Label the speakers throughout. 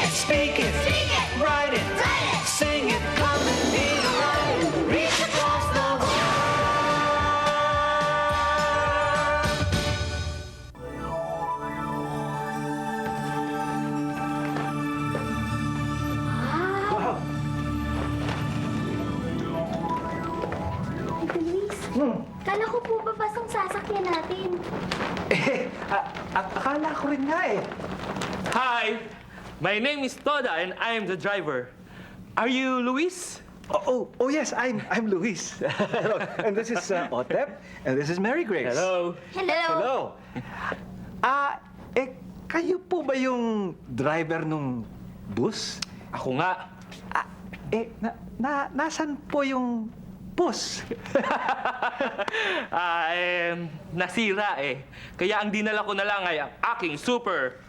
Speaker 1: Speak it. Write it. Sing it. Come and be right. Reach across the world.
Speaker 2: Wow! Ito, Luis. Kala ko po ba pasang sasakyan natin?
Speaker 3: Akala ko rin nga eh.
Speaker 4: Hi, my name is Toda and I am the driver. Are you Luis?
Speaker 3: Oh yes, I'm Luis. Hello. And this is Otep, and this is Mary Grace.
Speaker 4: Hello.
Speaker 3: Hello. Kayo po ba yung driver nung bus?
Speaker 4: Ako nga.
Speaker 3: Nasan po yung bus?
Speaker 4: Nasira eh. Kaya ang dinala ko na lang ay ang aking super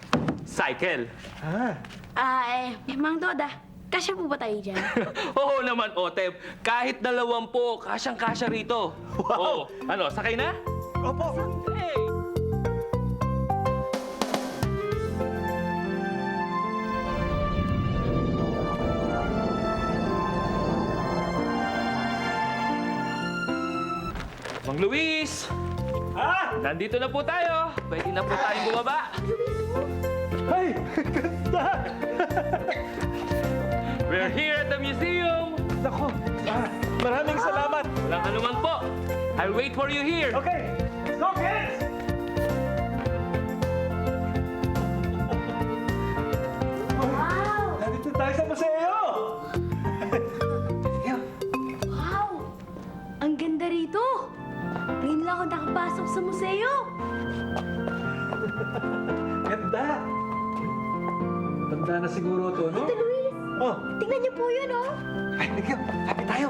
Speaker 4: cycle.
Speaker 2: Mang Doda, kasya po ba tayo dyan?
Speaker 4: Oo naman, Otep. Kahit 20, kasyang-kasya rito.
Speaker 3: Wow.
Speaker 4: Ano, sakay na?
Speaker 3: Opo.
Speaker 4: Hey! Mang Luis! Nandito na po tayo. Pwede na po tayong bumaba.
Speaker 3: Ay, ganda!
Speaker 4: We're here at the museum.
Speaker 3: Nako, maraming salamat.
Speaker 4: Walang anuman po. I'll wait for you here.
Speaker 3: Okay, let's go, kids!
Speaker 2: Wow!
Speaker 3: Nandito tayo sa museo!
Speaker 2: Wow! Ang ganda rito! Ngayon lang ako nakapasok sa museo.
Speaker 3: Ganda! Tanda na siguro to, no?
Speaker 2: Ito, Luis.
Speaker 3: Oh,
Speaker 2: Tingnan niyo po yun, oh.
Speaker 3: ay, nagyo, happy tayo!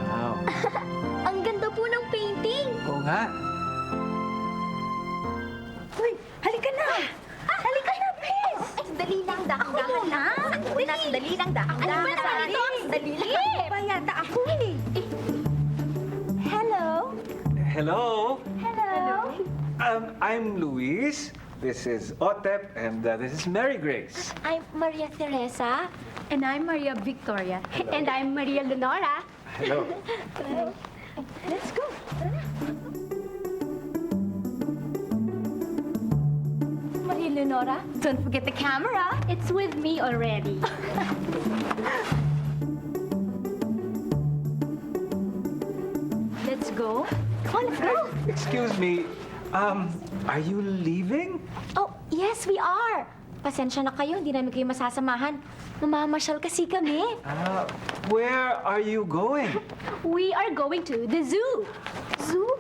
Speaker 3: Wow,
Speaker 2: Ang ganda po ng painting.
Speaker 3: oo nga.
Speaker 2: Uy, halika na! Halika na, please! Ay, dali lang, dahan-dahan na. Dali lang, dahan-dahan. Ano ba na ito? Dali lang. Pa yata ako eh. Hello?
Speaker 3: Hello?
Speaker 2: Hello?
Speaker 3: I'm Luis. This is Otep, and this is Mary Grace.
Speaker 2: I'm Maria Teresa.
Speaker 5: And I'm Maria Victoria. And I'm Maria Leonora.
Speaker 3: Hello.
Speaker 2: Let's go. Maria Leonora?
Speaker 5: Don't forget the camera. It's with me already. Let's go.
Speaker 2: Oh, let's go.
Speaker 3: Excuse me, are you leaving?
Speaker 2: Oh, yes, we are. Pasensya na kayo, hindi namin kayo masasamahan. Mamamasyal kasi kami.
Speaker 3: Where are you going?
Speaker 5: We are going to the zoo.
Speaker 2: Zoo?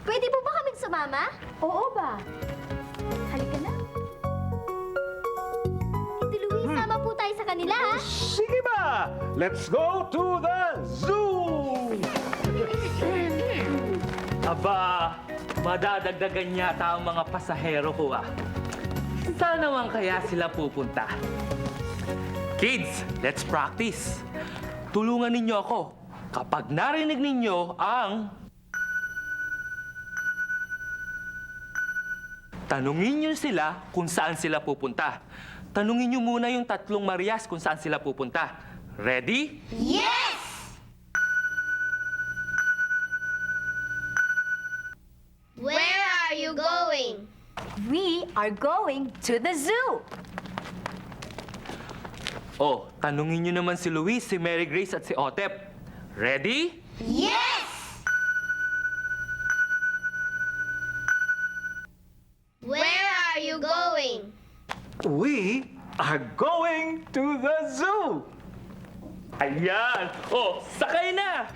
Speaker 2: Pwede po ba kaming sumama?
Speaker 5: Oo ba?
Speaker 2: Halika na. Tito Luis, sama po tayo sa kanila, ha?
Speaker 3: Sige ba? Let's go to the zoo!
Speaker 4: Aba, madadagdagan yata ang mga pasahero ko ah. Saan naman kaya sila pupunta? Kids, let's practice. Tulungan ninyo ako kapag narinig ninyo ang... Tanungin niyo sila kung saan sila pupunta. Tanungin niyo muna yung 3 Marias kung saan sila pupunta. Ready?
Speaker 2: Yes!
Speaker 6: Where are you going?
Speaker 5: We are going to the zoo.
Speaker 4: Oh, tanungin niyo naman si Luis, si Mary Grace at si Otep. Ready?
Speaker 6: Yes! Where are you going?
Speaker 3: We are going to the zoo!
Speaker 4: Ayan! Oh, sakay na!